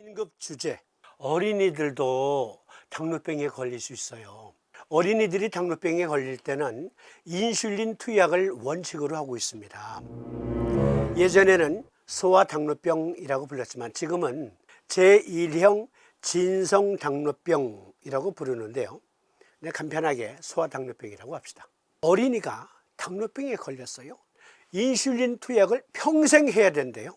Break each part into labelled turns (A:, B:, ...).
A: 긴급 주제, 어린이들도 당뇨병에 걸릴 수 있어요. 어린이들이 당뇨병에 걸릴 때는 인슐린 투약을 원칙으로 하고 있습니다. 예전에는 소아당뇨병이라고 불렀지만 지금은 제1형 진성당뇨병이라고 부르는데요. 간편하게 소아당뇨병이라고 합시다. 어린이가 당뇨병에 걸렸어요. 인슐린 투약을 평생 해야 된대요.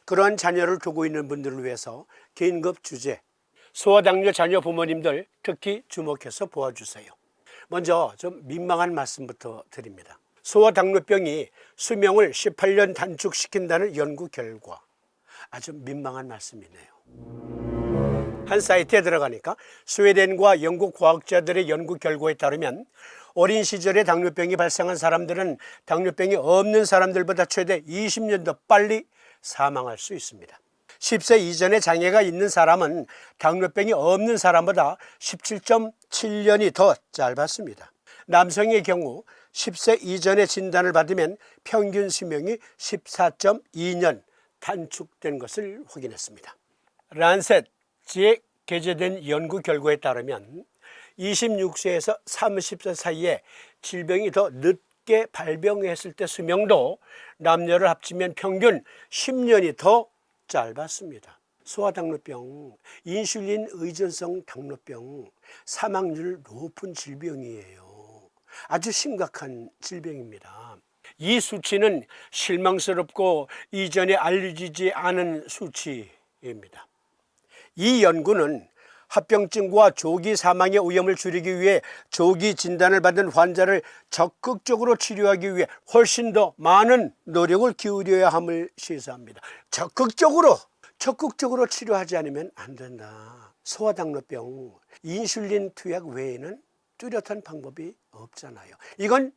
A: 그러한 자녀를 두고 있는 분들을 위해서 긴급 주제, 소아당뇨 자녀 부모님들 특히 주목해서 보아주세요. 먼저 좀 민망한 말씀부터 드립니다. 소아당뇨병이 수명을 18년 단축시킨다는 연구 결과, 아주 민망한 말씀이네요. 한 사이트에 들어가니까 스웨덴과 영국 과학자들의 연구 결과에 따르면 어린 시절에 당뇨병이 발생한 사람들은 당뇨병이 없는 사람들보다 최대 20년 더 빨리 사망할 수 있습니다. 10세 이전에 장애가 있는 사람은 당뇨병이 없는 사람보다 17.7년이 더 짧았습니다. 남성의 경우 10세 이전에 진단을 받으면 평균 수명이 14.2년 단축된 것을 확인했습니다. 란셋지에 게재된 연구 결과에 따르면 26세에서 30세 사이에 질병이 더 늦게 발병했을 때 수명도 남녀를 합치면 평균 10년이 더 짧았습니다. 소아당뇨병, 인슐린 의존성 당뇨병, 사망률 높은 질병이에요. 아주 심각한 질병입니다. 이 수치는 실망스럽고 이전에 알려지지 않은 수치입니다. 이 연구는 합병증과 조기 사망의 위험을 줄이기 위해 조기 진단을 받은 환자를 적극적으로 치료하기 위해 훨씬 더 많은 노력을 기울여야 함을 시사합니다. 적극적으로 치료하지 않으면 안 된다. 소아당뇨병, 인슐린 투약 외에는 뚜렷한 방법이 없잖아요. 이건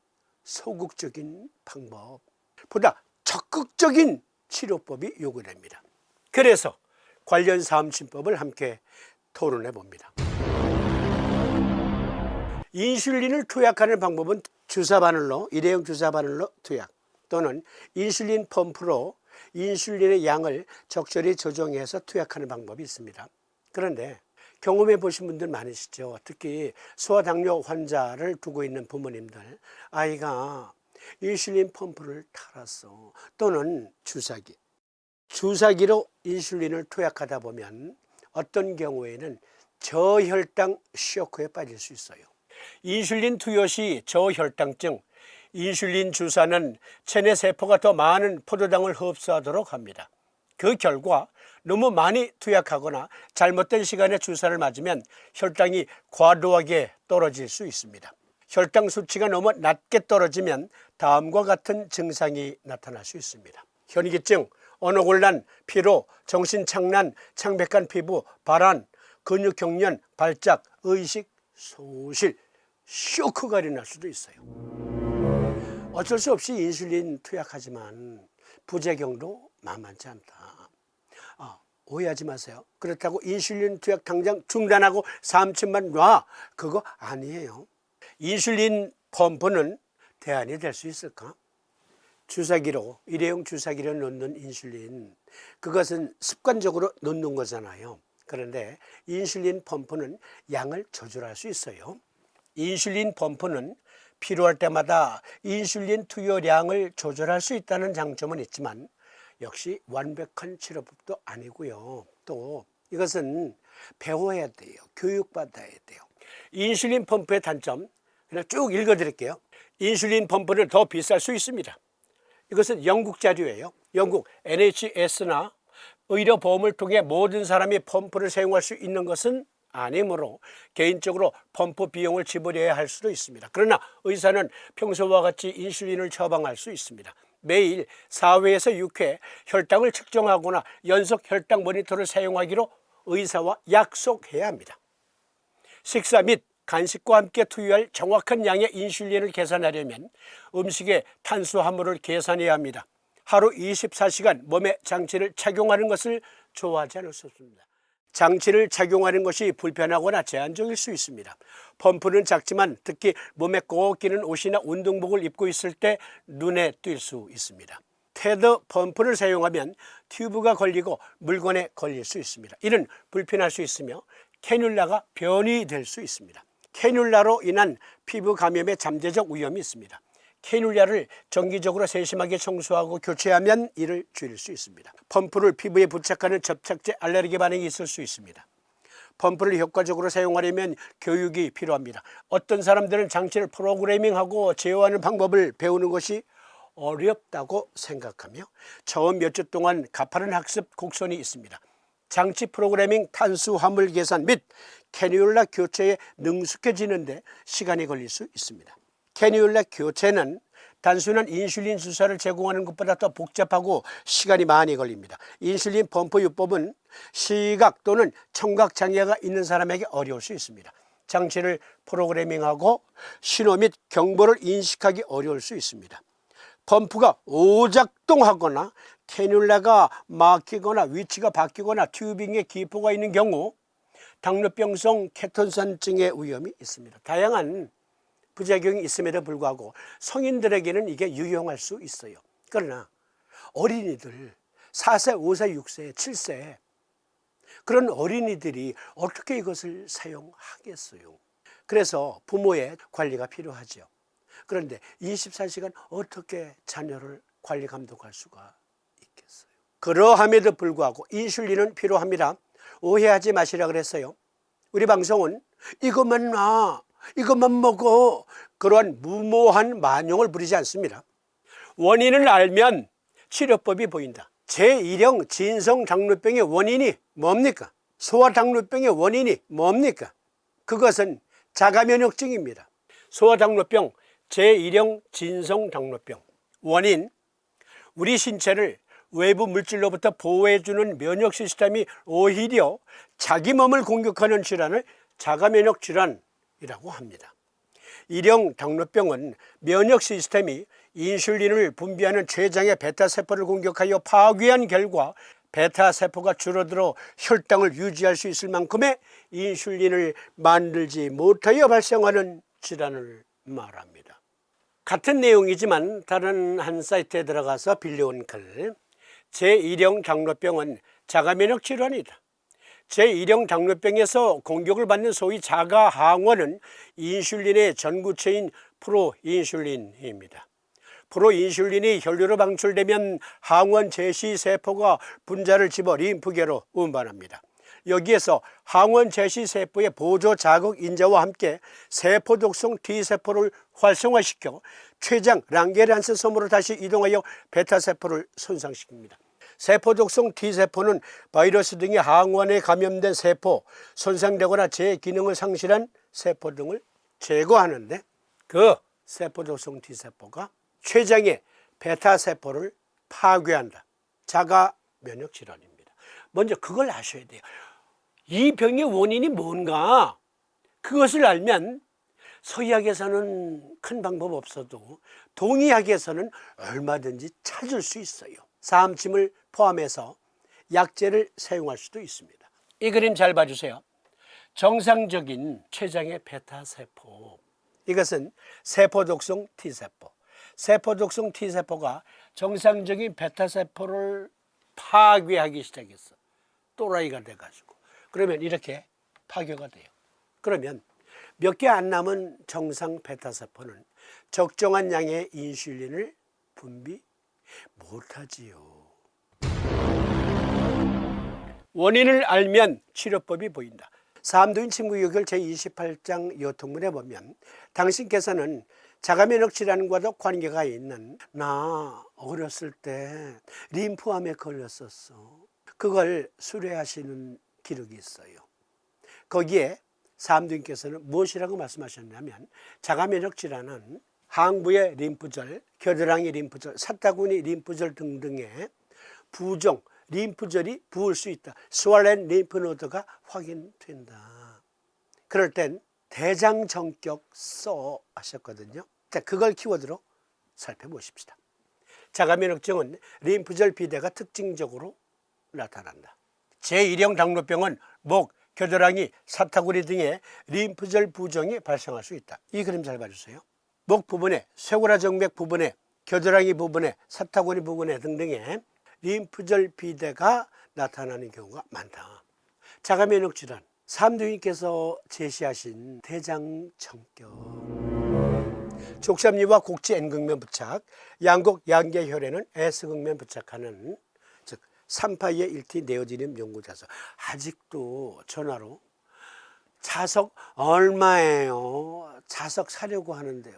A: 소극적인 방법보다 적극적인 치료법이 요구됩니다. 그래서 관련 사업진법을 함께 토론해 봅니다. 인슐린을 투약하는 방법은 주사바늘로, 일회용 주사바늘로 투약 또는 인슐린 펌프로 인슐린의 양을 적절히 조정해서 투약하는 방법이 있습니다. 그런데 경험해 보신 분들 많으시죠. 특히 소아당뇨 환자를 두고 있는 부모님들, 아이가 인슐린 펌프를 달았어 또는 주사기로 인슐린을 투약하다 보면 어떤 경우에는 저혈당 쇼크에 빠질 수 있어요. 인슐린 투여 시 저혈당증, 인슐린 주사는 체내 세포가 더 많은 포도당을 흡수하도록 합니다. 그 결과 너무 많이 투약하거나 잘못된 시간에 주사를 맞으면 혈당이 과도하게 떨어질 수 있습니다. 혈당 수치가 너무 낮게 떨어지면 다음과 같은 증상이 나타날 수 있습니다. 현기증, 언어곤란, 피로, 정신착란, 창백한 피부, 발한, 근육경련, 발작, 의식, 소실, 쇼크가 일어날 수도 있어요. 어쩔 수 없이 인슐린 투약하지만 부작용도 만만치 않다. 오해하지 마세요. 그렇다고 인슐린 투약 당장 중단하고 삼층만 놔, 그거 아니에요. 인슐린 펌프는 대안이 될 수 있을까? 주사기로, 일회용 주사기로 넣는 인슐린, 그것은 습관적으로 넣는 거잖아요. 그런데 인슐린 펌프는 양을 조절할 수 있어요. 인슐린 펌프는 필요할 때마다 인슐린 투여량을 조절할 수 있다는 장점은 있지만 역시 완벽한 치료법도 아니고요. 또 이것은 배워야 돼요. 교육받아야 돼요. 인슐린 펌프의 단점, 그냥 쭉 읽어드릴게요. 인슐린 펌프는 더 비쌀 수 있습니다. 이것은 영국 자료예요. 영국 NHS나 의료보험을 통해 모든 사람이 펌프를 사용할 수 있는 것은 아니므로 개인적으로 펌프 비용을 지불해야 할 수도 있습니다. 그러나 의사는 평소와 같이 인슐린을 처방할 수 있습니다. 매일 4회에서 6회 혈당을 측정하거나 연속 혈당 모니터를 사용하기로 의사와 약속해야 합니다. 식사 및 간식과 함께 투여할 정확한 양의 인슐린을 계산하려면 음식의 탄수화물을 계산해야 합니다. 하루 24시간 몸에 장치를 착용하는 것을 좋아하지 않을 수 없습니다. 장치를 착용하는 것이 불편하거나 제한적일 수 있습니다. 펌프는 작지만 특히 몸에 꼭 끼는 옷이나 운동복을 입고 있을 때 눈에 띌 수 있습니다. 패드 펌프를 사용하면 튜브가 걸리고 물건에 걸릴 수 있습니다. 이는 불편할 수 있으며 캐뉼라가 변이 될 수 있습니다. 캐뉼라로 인한 피부 감염의 잠재적 위험이 있습니다. 캐뉼라를 정기적으로 세심하게 청소하고 교체하면 이를 줄일 수 있습니다. 펌프를 피부에 부착하는 접착제 알레르기 반응이 있을 수 있습니다. 펌프를 효과적으로 사용하려면 교육이 필요합니다. 어떤 사람들은 장치를 프로그래밍하고 제어하는 방법을 배우는 것이 어렵다고 생각하며 처음 몇 주 동안 가파른 학습 곡선이 있습니다. 장치 프로그래밍, 탄수화물 계산 및 캐뉼라 교체에 능숙해지는데 시간이 걸릴 수 있습니다. 캐뉼라 교체는 단순한 인슐린 주사를 제공하는 것보다 더 복잡하고 시간이 많이 걸립니다. 인슐린 펌프 요법은 시각 또는 청각 장애가 있는 사람에게 어려울 수 있습니다. 장치를 프로그래밍하고 신호 및 경보를 인식하기 어려울 수 있습니다. 펌프가 오작동하거나 캐뉼라가 막히거나 위치가 바뀌거나 튜빙에 기포가 있는 경우 당뇨병성 케톤산증의 위험이 있습니다. 다양한 부작용이 있음에도 불구하고 성인들에게는 이게 유용할 수 있어요. 그러나 어린이들 4세, 5세, 6세, 7세 그런 어린이들이 어떻게 이것을 사용하겠어요? 그래서 부모의 관리가 필요하죠. 그런데 24시간 어떻게 자녀를 관리 감독할 수가 있겠어요? 그러함에도 불구하고 인슐린은 필요합니다. 오해하지 마시라 그랬어요. 우리 방송은 이것만 놔, 이것만 먹어, 그러한 무모한 만용을 부리지 않습니다. 원인을 알면 치료법이 보인다. 제1형 진성당뇨병의 원인이 뭡니까? 소아당뇨병의 원인이 뭡니까? 그것은 자가면역증입니다. 소아당뇨병 제1형 진성당뇨병 원인, 우리 신체를 외부 물질로부터 보호해주는 면역 시스템이 오히려 자기 몸을 공격하는 질환을 자가면역 질환이라고 합니다. 1형 당뇨병은 면역 시스템이 인슐린을 분비하는 췌장의 베타세포를 공격하여 파괴한 결과 베타세포가 줄어들어 혈당을 유지할 수 있을 만큼의 인슐린을 만들지 못하여 발생하는 질환을 말합니다. 같은 내용이지만 다른 한 사이트에 들어가서 빌려온 글, 제1형 당뇨병은 자가면역 질환이다. 제1형 당뇨병에서 공격을 받는 소위 자가항원은 인슐린의 전구체인 프로인슐린입니다. 프로인슐린이 혈류로 방출되면 항원 제시세포가 분자를 집어 림프계로 운반합니다. 여기에서 항원 제시세포의 보조 자극 인자와 함께 세포독성 T세포를 활성화시켜 췌장 랑게란스 섬으로 다시 이동하여 베타세포를 손상시킵니다. 세포독성 T세포는 바이러스 등의 항원에 감염된 세포, 손상되거나 제 기능을 상실한 세포 등을 제거하는데 그 세포독성 T세포가 췌장의 베타세포를 파괴한다. 자가면역질환입니다. 먼저 그걸 아셔야 돼요. 이 병의 원인이 뭔가 그것을 알면 서의학에서는 큰 방법 없어도 동의학에서는 얼마든지 찾을 수 있어요. 사암침을 포함해서 약제를 사용할 수도 있습니다. 이 그림 잘 봐주세요. 정상적인 췌장의 베타세포, 이것은 세포독성 T세포. 세포독성 T세포가 정상적인 베타세포를 파괴하기 시작했어. 또라이가 돼가지고. 그러면 이렇게 파괴가 돼요. 그러면 몇 개 안 남은 정상 베타세포는 적정한 양의 인슐린을 분비 못하지요. 원인을 알면 치료법이 보인다. 사암도인 친구교육 제28장 요통문에 보면 당신께서는 자가면역 질환과도 관계가 있는 나 어렸을 때 림프암에 걸렸었어. 그걸 수료하시는 기록이 있어요. 거기에 사암도인께서는 무엇이라고 말씀하셨냐면 자가면역 질환은 항부의 림프절, 겨드랑이 림프절, 사타구니 림프절 등등의 부종, 림프절이 부을 수 있다. 스왈렌 림프노드가 확인된다. 그럴 땐 대장정격서 하셨거든요. 자, 그걸 키워드로 살펴보십시다. 자가면역증은 림프절 비대가 특징적으로 나타난다. 제1형 당뇨병은 목, 겨드랑이, 사타구니 등의 림프절 부종이 발생할 수 있다. 이 그림 잘 봐주세요. 목 부분에 쇄골화 정맥 부분에 겨드랑이 부분에, 사타구니 부분에 등등에 림프절 비대가 나타나는 경우가 많다. 자가면역 질환, 삼두님께서 제시하신 대장청격, 족삼리와 곡지 N극면 부착, 양곡 양계혈에는 S극면 부착하는, 즉 3파이의 1T 네오지늄 연구자석. 아직도 전화로 자석 얼마예요? 자석 사려고 하는데요.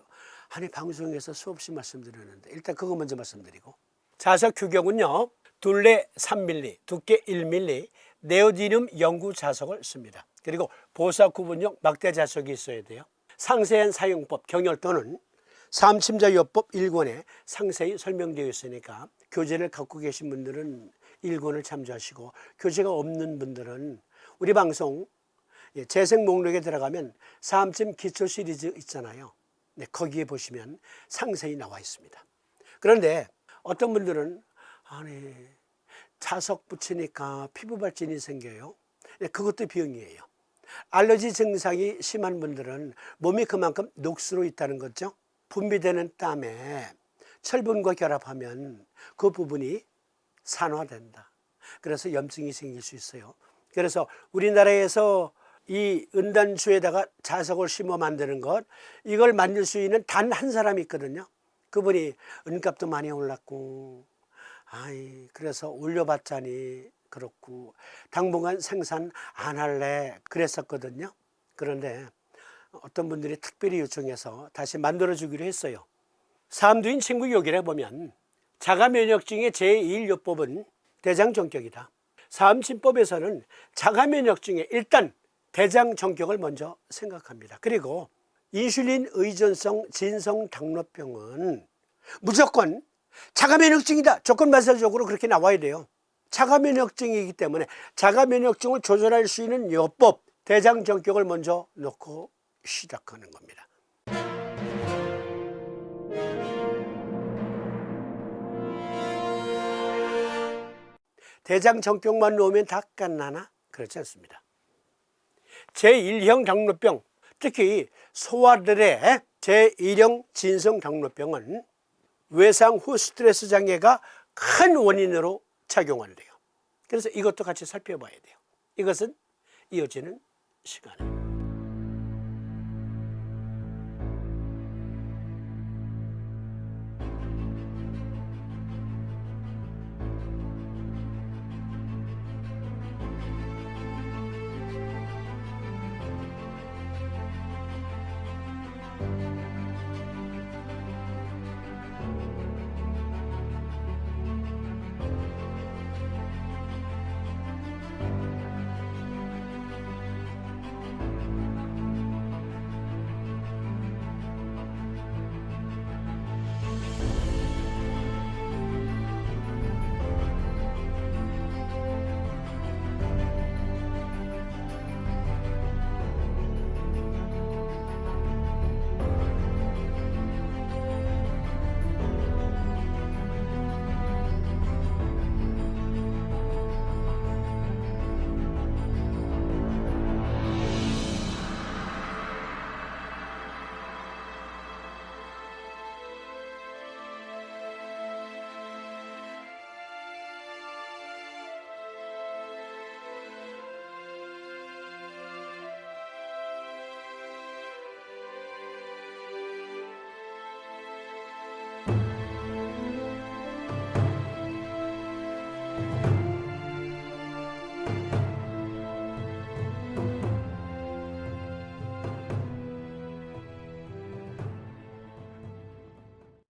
A: 아니, 방송에서 수없이 말씀드렸는데 일단 그거 먼저 말씀드리고, 자석 규격은요, 둘레 3mm, 두께 1mm 네오디늄 연구 자석을 씁니다. 그리고 보사 구분용 막대 자석이 있어야 돼요. 상세한 사용법, 경열도는 삼침자요법 1권에 상세히 설명되어 있으니까 교재를 갖고 계신 분들은 1권을 참조하시고, 교재가 없는 분들은 우리 방송 재생 목록에 들어가면 삼침 기초 시리즈 있잖아요. 네, 거기에 보시면 상세히 나와 있습니다. 그런데 어떤 분들은 아니, 자석 붙이니까 피부 발진이 생겨요. 네, 그것도 병이에요. 알러지 증상이 심한 분들은 몸이 그만큼 녹수로 있다는 거죠. 분비되는 땀에 철분과 결합하면 그 부분이 산화된다. 그래서 염증이 생길 수 있어요. 그래서 우리나라에서 이 은단추에다가 자석을 심어 만드는 것, 이걸 만들 수 있는 단 한 사람이 있거든요. 그분이 은값도 많이 올랐고, 그래서 올려봤자니 그렇고 당분간 생산 안 할래 그랬었거든요. 그런데 어떤 분들이 특별히 요청해서 다시 만들어주기로 했어요. 삼두인 친구 요기를 보면 자가면역증의 제1요법은 대장정격이다. 삼침법에서는 자가면역증에 일단 대장정격을 먼저 생각합니다. 그리고 인슐린 의존성 진성당뇨병은 무조건 자가면역증이다, 조건반사적으로 그렇게 나와야 돼요. 자가면역증이기 때문에 자가면역증을 조절할 수 있는 요법 대장정격을 먼저 놓고 시작하는 겁니다. 대장정격만 놓으면 다 끝나나? 그렇지 않습니다. 제1형 당뇨병, 특히 소아들의 제1형 진성당뇨병은 외상 후 스트레스 장애가 큰 원인으로 작용한대요. 그래서 이것도 같이 살펴봐야 돼요. 이것은 이어지는 시간에.